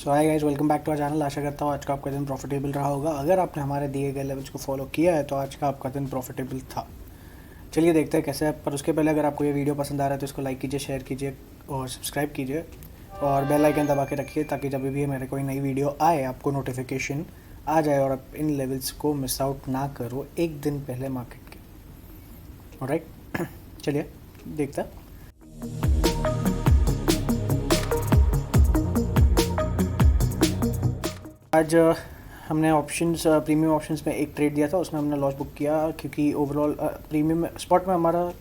So hi guys, welcome back to our channel. आशा करता हूँ आज का आपका दिन प्रॉफिटेबल रहा होगा। अगर आपने हमारे दिए गए लेवल्स को फॉलो किया है तो आज का आपका दिन प्रॉफिटेबल था। चलिए देखते हैं कैसे है। पर उसके पहले अगर आपको ये वीडियो पसंद आ रहा है तो इसको लाइक कीजिए, शेयर कीजिए और सब्सक्राइब कीजिए और बेल आइकन दबा के रखिए ताकि जब भी मेरे कोई नई वीडियो आए आपको नोटिफिकेशन आ जाए और आप इन लेवल्स को मिस आउट ना करो एक दिन पहले मार्केट के। ऑलराइट, चलिए देखते हैं। आज हमने ऑप्शंस प्रीमियम ऑप्शंस में एक ट्रेड दिया था, उसमें हमने लॉस बुक किया क्योंकि ओवरऑल प्रीमियम स्पॉट में हमारा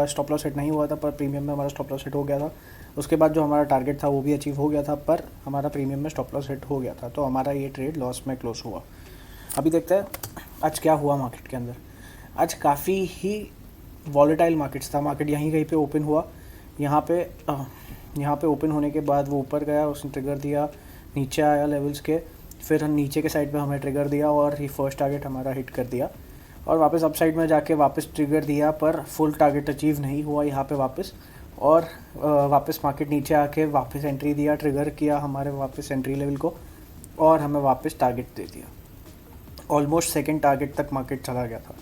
स्टॉप लॉस सेट नहीं हुआ था, पर प्रीमियम में हमारा स्टॉप लॉस सेट हो गया था। उसके बाद जो हमारा टारगेट था वो भी अचीव हो गया था, पर हमारा प्रीमियम में स्टॉप लॉस सेट हो गया था, तो हमारा ये ट्रेड लॉस में क्लोज हुआ। अभी देखते हैं आज क्या हुआ मार्केट के अंदर। आज काफ़ी ही वॉलेटाइल मार्केट्स था। मार्केट यहीं कहीं पे ओपन हुआ, यहाँ पे ओपन होने के बाद वो ऊपर गया, उसने ट्रिगर दिया, नीचे आया लेवल्स के, फिर हम नीचे के साइड पे हमें ट्रिगर दिया और ये फर्स्ट टारगेट हमारा हिट कर दिया और वापस अप साइड में जाके वापस ट्रिगर दिया, पर फुल टारगेट अचीव नहीं हुआ यहाँ पे वापस। और वापस मार्केट नीचे आके वापस एंट्री दिया, ट्रिगर किया हमारे वापस एंट्री लेवल को और हमें वापस टारगेट दे दिया। ऑलमोस्ट सेकेंड टारगेट तक मार्केट चला गया था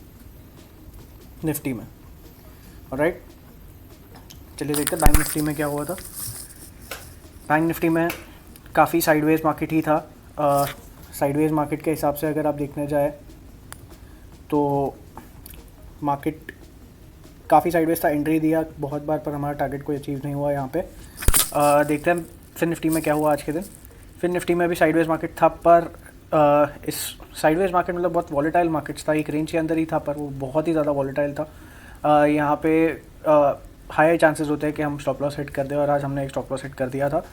निफ्टी में। ऑलराइट, चलिए देखते हैं बैंक निफ्टी में क्या हुआ था। बैंक निफ्टी में काफ़ी साइडवेज मार्केट ही था। साइडवेज मार्केट के हिसाब से अगर आप देखने जाए तो मार्केट काफ़ी साइडवेज था। एंट्री दिया बहुत बार पर हमारा टारगेट कोई अचीव नहीं हुआ यहाँ पे। देखते हैं फिर निफ्टी में क्या हुआ आज के दिन। फिर निफ्टी में भी साइडवेज मार्केट था, पर इस साइडवेज मार्केट मतलब बहुत वॉलेटाइल मार्केट्स था। एक रेंज के अंदर ही था पर वो बहुत ही ज़्यादा वॉलेटाइल था। यहाँ पे हाई चांसेस होते हैं कि हम स्टॉप लॉस हिट कर दें और आज हमने एक स्टॉप लॉस हिट कर दिया था।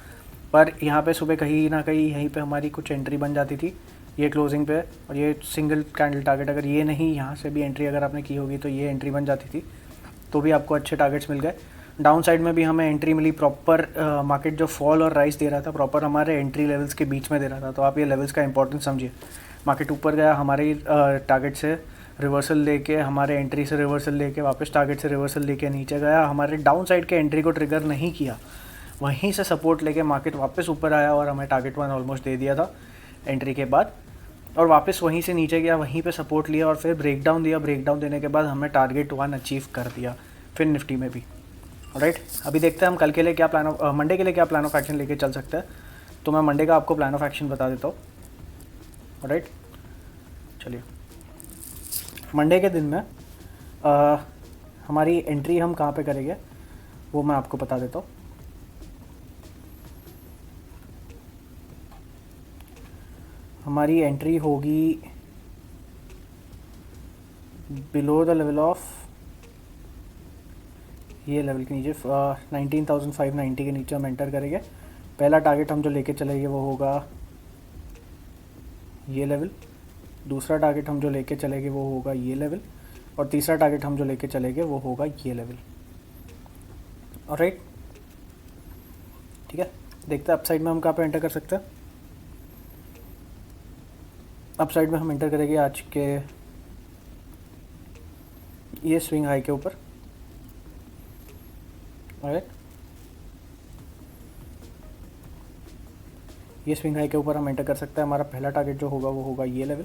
पर यहाँ पे सुबह कहीं ना कहीं यहीं पे हमारी कुछ एंट्री बन जाती थी ये क्लोजिंग पे, और ये सिंगल कैंडल टारगेट अगर ये नहीं, यहाँ से भी एंट्री अगर आपने की होगी तो ये एंट्री बन जाती थी, तो भी आपको अच्छे टारगेट्स मिल गए। डाउन साइड में भी हमें एंट्री मिली प्रॉपर। मार्केट जो फॉल और राइज दे रहा था प्रॉपर हमारे एंट्री लेवल्स के बीच में दे रहा था, तो आप ये लेवल्स का इंपॉर्टेंस समझिए। मार्केट ऊपर गया, हमारे टारगेट से रिवर्सल लेके, हमारे एंट्री से रिवर्सल लेके वापस टारगेट से रिवर्सल लेके नीचे गया, हमारे डाउन साइड के एंट्री को ट्रिगर नहीं किया, वहीं से सपोर्ट लेके मार्केट वापस ऊपर आया और हमें टारगेट वन ऑलमोस्ट दे दिया था एंट्री के बाद, और वापस वहीं से नीचे गया, वहीं पे सपोर्ट लिया और फिर ब्रेकडाउन दिया। ब्रेकडाउन देने के बाद हमें टारगेट वन अचीव कर दिया फिर निफ्टी में भी। राइट, अभी देखते हैं हम कल के लिए क्या मंडे के लिए क्या प्लान ऑफ एक्शन लेके चल सकते हैं। तो मैं मंडे का आपको प्लान ऑफ एक्शन बता देता हूँ। राइट, चलिए मंडे के दिन में हमारी एंट्री हम कहाँ पे करेंगे वो मैं आपको बता देता हूँ। हमारी एंट्री होगी बिलो द लेवल ऑफ, ये लेवल के नीचे 19,590 के नीचे हम एंटर करेंगे। पहला टारगेट हम जो लेके चलेंगे वो होगा ये लेवल, दूसरा टारगेट हम जो लेके चलेंगे वो होगा ये लेवल, और तीसरा टारगेट हम जो लेके चलेंगे वो होगा ये लेवल। ऑलराइट, ठीक है। देखते हैं अपसाइड में हम कहाँ पे एंटर कर सकते हैं। अपसाइड में हम एंटर करेंगे आज के ये स्विंग हाई के ऊपर। ऑलराइट, ये स्विंग हाई के ऊपर हम एंटर कर सकते हैं। हमारा पहला टारगेट जो होगा वो होगा ये लेवल,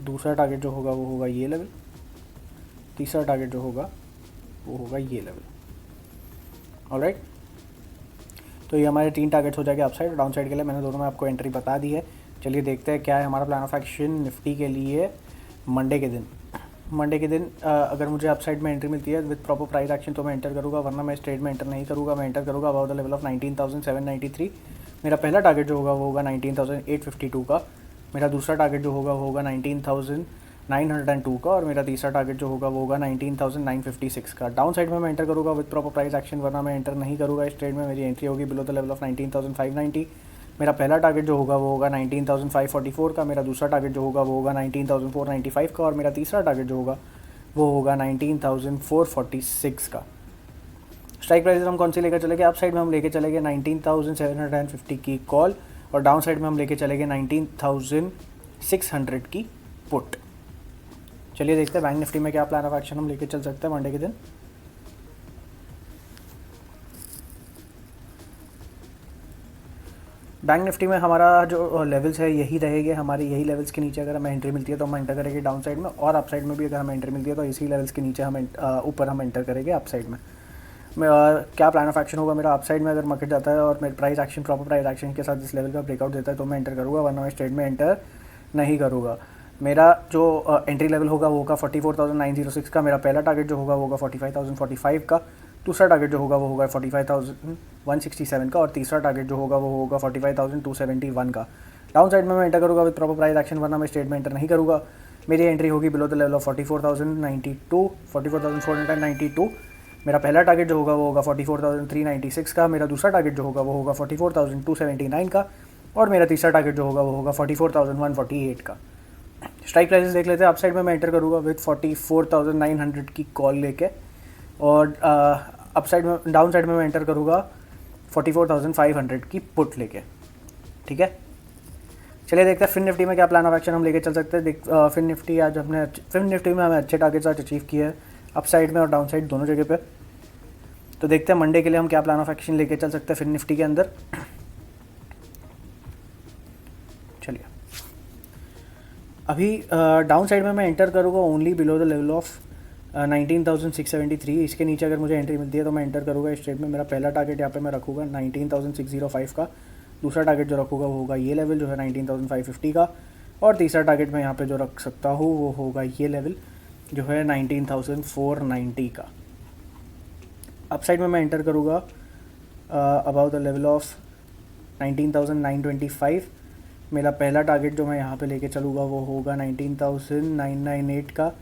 दूसरा टारगेट जो होगा वो होगा ये लेवल, तीसरा टारगेट जो होगा वो होगा ये लेवल। ऑलराइट, तो ये हमारे 3 टारगेट्स हो जाएंगे अपसाइड और डाउन साइड के लिए। मैंने दोनों में आपको एंट्री बता दी है। चलिए देखते हैं क्या है हमारा प्लान ऑफ एक्शन निफ्टी के लिए मंडे के दिन। मंडे के दिन अगर मुझे अपसाइड में एंट्री मिलती है विद प्रॉपर प्राइस एक्शन तो मैं एंटर करूँगा, वरना मैं इस ट्रेड में एंटर नहीं करूँगा। मैं एंटर करूँगा अबाउट द लेवल ऑफ 19,793। मेरा पहला टारगेट जो होगा वो होगा 19,852 का, मेरा दूसरा टारगेट जो होगा वो होगा 19,902 का, और मेरा तीसरा टारगेट जो होगा वो होगा 19,956 का। डाउन साइड में मैं एंटर करूँगा विद प्रॉपर प्राइस एक्शन, वरना मैं एंटर नहीं करूँगा इस ट्रेड में। मेरी एंट्री होगी बिलो द लेवल ऑफ 19,590। मेरा पहला टारगेट जो होगा वो होगा 19,544 का, मेरा दूसरा टारगेट जो होगा वो होगा 19,495 का, और मेरा तीसरा टारगेट जो होगा वो होगा 19,446 का। स्ट्राइक प्राइस हम कौन सी लेकर चलेंगे? अप साइड में हम लेके चलेंगे 19,750 की कॉल, और डाउन साइड में हम लेके चलेंगे 19,600 की पुट। चलिए देखते हैं बैंक निफ्टी में क्या प्लान ऑफ एक्शन हम लेके चल सकते हैं मंडे के दिन। बैंक निफ्टी में हमारा जो लेवल्स है यही रहेंगे, हमारे यही लेवल्स के नीचे अगर हमें एंट्री मिलती है तो हम एंटर करेंगे डाउन साइड में, और अप साइड में भी अगर हमें एंट्री मिलती है तो इसी लेवल्स के नीचे हम ऊपर हम एंटर करेंगे अप साइड में। क्या प्लान ऑफ एक्शन होगा मेरा? अप साइड में अगर मार्केट जाता है और मेरे price action proper price action के साथ इस लेवल का ब्रेकआउट देता है तो मैं एंटर करूँगा, वरना मैं ट्रेड में एंटर नहीं करूँगा। मेरा जो एंट्री लेवल होगा वो होगा 44,906 का, मेरा पहला टारगेट जो होगा वो होगा 45,045 का, दूसरा टारगेट जो होगा वो होगा 45,167 का, और तीसरा टारगेट जो होगा वो होगा 45,271 का। डाउन साइड में मैं एंटर करूँगा विद प्रॉपर प्राइस एक्शन, वरना मैं स्ट्रेट में एंटर नहीं करूँगा। मेरी एंट्री होगी बिलो द लेवल ऑफ 44,492। मेरा पहला टारगेट जो होगा वो होगा 44,396 का, मेरा दूसरा टारगेट जो होगा वो होगा 44,279 का, और मेरा तीसरा टारगेट जो होगा वो होगा 44,148 का। स्ट्राइक प्राइसेस देख लेते हैं। अप साइड में मैं एंटर करूँगा विद 44,900 की कॉल लेके, और अप साइड में डाउन साइड में मैं एंटर करूँगा 44,500 की पुट लेके। ठीक है, चलिए देखते हैं फिन निफ्टी में क्या प्लान ऑफ एक्शन हम लेके चल सकते हैं। फिन निफ्टी में हमें अच्छे टारगेट्स आज अचीव किए हैं अप साइड में और डाउन साइड दोनों जगह पे। तो देखते हैं मंडे के लिए हम क्या प्लान ऑफ एक्शन लेके चल सकते हैं फिन निफ्टी के अंदर। चलिए, अभी डाउन साइड में मैं एंटर करूँगा only below the level of 19,673। इसके नीचे अगर मुझे एंट्री मिलती है तो मैं एंटर करूँगा इस ट्रेड में। मेरा पहला टारगेट यहाँ पे मैं रखूँगा 19,605 का, दूसरा टारगेट जो रखूँगा वो होगा ये लेवल जो है 19,550 का, और तीसरा टारगेट मैं यहाँ पे जो रख सकता हूँ वो होगा ये लेवल जो है 19,490 का। अप साइड में मैं एंटर करूँगा अबाउट द लेवल ऑफ 19,925। मेरा पहला टारगेट जो मैं यहाँ पे लेके चलूँगा वो होगा 19,998 का,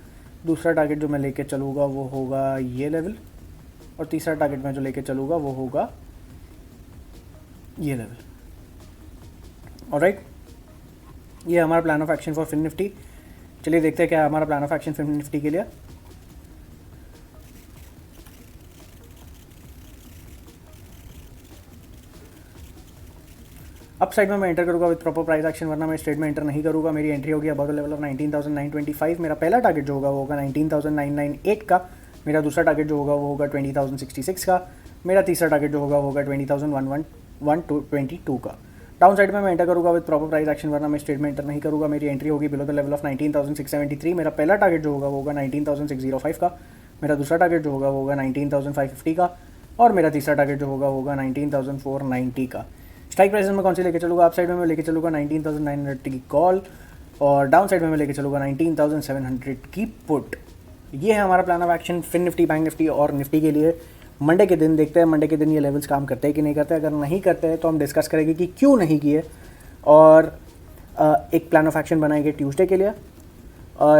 दूसरा टारगेट जो मैं लेके चलूँगा वो होगा ये लेवल, और तीसरा टारगेट मैं जो लेके चलूँगा वो होगा ये लेवल। ऑलराइट, ये हमारा plan of action for Fin Nifty. चलिए देखते हैं क्या है हमारा plan of action Fin Nifty के लिए। अप साइड में मैं एंटर करूँगा विद प्रॉपर प्राइस एक्शन, वरना मैं स्ट्रेट में एंटर नहीं करूँगा। मेरी एंट्री होगी अबाउट द लेवल ऑफ 19,925। मेरा पहला टारगेट जो होगा वो होगा 19,998 का, मेरा दूसरा टारगेट जो होगा वो होगा 20,066 का, मेरा तीसरा टारगेट जो होगा वो होगा 20,122 का। डाउन साइड में मैं एंटर करूँगा विद प्रॉपर प्राइस एक्शन, वरना मैं स्ट्रेट में एंटर नहीं करूँगा। मेरी एंट्री होगी बिलो द लेवल ऑफ 19,673। मेरा पहला टारगेट जो होगा वो होगा 19,605 का, मेरा दूसरा टारगेट जो होगा वो होगा 19,550 का, और मेरा तीसरा टारगेट जो होगा वो होगा 19,490 का। स्ट्राइक प्राइस में कौन सी लेके चलूँगा? अप साइड में मैं लेके चलूँगा 19,900 की कॉल, और डाउन साइड में मैं लेके चलूँगा 19,700 की पुट। ये है हमारा plan of action Fin Nifty, bank Nifty और निफ्टी के लिए। मंडे के दिन देखते हैं मंडे के दिन ये लेवल्स काम करते हैं कि नहीं करते। अगर नहीं करते हैं तो हम डिस्कस करेंगे कि क्यों नहीं किए, और एक प्लान ऑफ एक्शन बनाएंगे ट्यूसडे के लिए।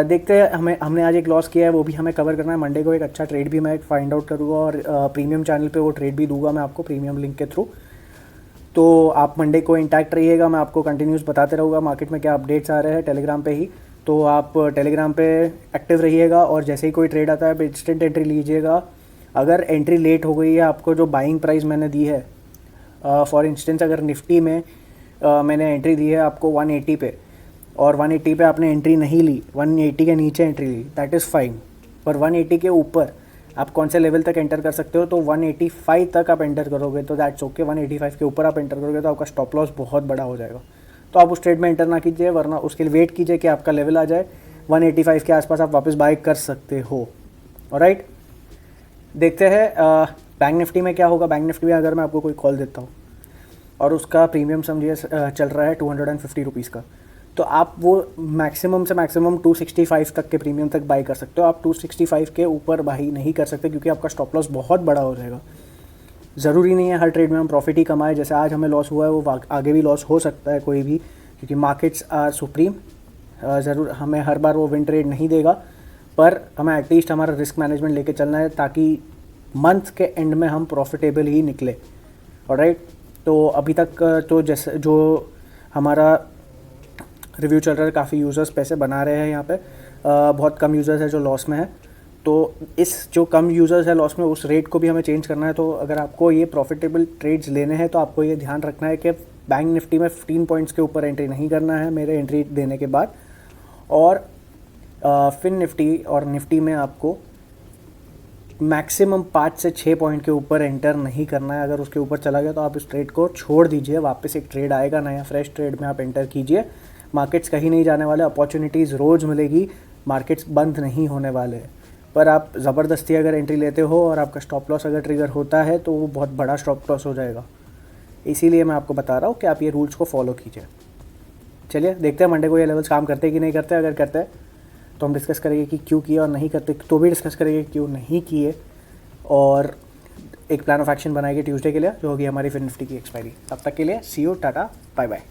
देखते हैं, हमने आज एक लॉस किया है वो भी हमें कवर करना है। मंडे को एक अच्छा ट्रेड भी मैं फाइंड आउट करूँगा, और प्रीमियम चैनल पे वो ट्रेड भी दूंगा मैं आपको प्रीमियम लिंक के थ्रू। तो आप मंडे को इंटैक्ट रहिएगा, मैं आपको कंटिन्यूस बताते रहूँगा मार्केट में क्या अपडेट्स आ रहे हैं टेलीग्राम पे ही। तो आप टेलीग्राम पे एक्टिव रहिएगा, और जैसे ही कोई ट्रेड आता है इंस्टेंट एंट्री लीजिएगा। अगर एंट्री लेट हो गई है, आपको जो बाइंग प्राइस मैंने दी है, फॉर इंस्टेंस अगर निफ्टी में मैंने एंट्री दी है आपको 180 पे, और 180 पे आपने एंट्री नहीं ली, 180 के नीचे एंट्री ली, दैट इज़ फाइन। पर 180 के ऊपर आप कौन से लेवल तक एंटर कर सकते हो? तो 185 तक आप एंटर करोगे तो दैट्स ओके। 185 के ऊपर आप एंटर करोगे तो आपका स्टॉप लॉस बहुत बड़ा हो जाएगा। तो आप उस ट्रेड में एंटर ना कीजिए, वरना उसके लिए वेट कीजिए कि आपका लेवल आ जाए 185 के आसपास, आप वापस बाय कर सकते हो। ऑलराइट, देखते हैं बैंक निफ्टी में क्या होगा। बैंक निफ्टी में अगर मैं आपको कोई कॉल देता हूँ और उसका प्रीमियम समझिए चल रहा है 250 रुपीज़ का, तो आप वो मैक्सिमम से मैक्सिमम 265 तक के प्रीमियम तक बाई कर सकते हो। आप 265 के ऊपर बाई नहीं कर सकते, क्योंकि आपका स्टॉप लॉस बहुत बड़ा हो जाएगा। ज़रूरी नहीं है हर ट्रेड में हम प्रॉफिट ही कमाएं। जैसे आज हमें लॉस हुआ है वो आगे भी लॉस हो सकता है कोई भी, क्योंकि मार्केट्स आर सुप्रीम। ज़रूर हमें हर बार वो विन ट्रेड नहीं देगा, पर हमें एटलीस्ट हमारा रिस्क मैनेजमेंट लेके चलना है ताकि मंथ के एंड में हम प्रॉफिटेबल ही निकले। ऑलराइट, तो अभी तक तो जैसे जो हमारा रिव्यू चल रहा है, काफ़ी यूज़र्स पैसे बना रहे हैं यहाँ पे, बहुत कम यूज़र्स है जो लॉस में है। तो इस जो कम यूज़र्स है लॉस में, उस रेट को भी हमें चेंज करना है। तो अगर आपको ये प्रॉफिटेबल ट्रेड्स लेने हैं तो आपको ये ध्यान रखना है कि बैंक निफ्टी में 15 पॉइंट्स के ऊपर एंट्री नहीं करना है मेरे एंट्री देने के बाद, और फिन निफ्टी और निफ्टी में आपको मैक्सिमम 5 से 6 पॉइंट के ऊपर एंटर नहीं करना है। अगर उसके ऊपर चला गया तो आप इस ट्रेड को छोड़ दीजिए, वापस एक ट्रेड आएगा नया फ्रेश ट्रेड में आप एंटर कीजिए। मार्केट्स कहीं नहीं जाने वाले, अपॉर्चुनिटीज़ रोज़ मिलेगी, मार्केट्स बंद नहीं होने वाले। पर आप ज़बरदस्ती अगर एंट्री लेते हो और आपका स्टॉप लॉस अगर ट्रिगर होता है तो वो बहुत बड़ा स्टॉप लॉस हो जाएगा। इसीलिए मैं आपको बता रहा हूँ कि आप ये रूल्स को फॉलो कीजिए। चलिए देखते हैं मंडे को ये लेवल्स काम करते हैं कि नहीं करते। अगर करते हैं तो हम डिस्कस करेंगे कि क्यों किया, और नहीं करते तो भी डिस्कस करेंगे क्यों नहीं किए, और एक प्लान ऑफ एक्शन बनाएंगे ट्यूसडे के लिए जो होगी हमारी फिर निफ्टी की एक्सपायरी। तब तक के लिए सी यू, टाटा, बाय बाय।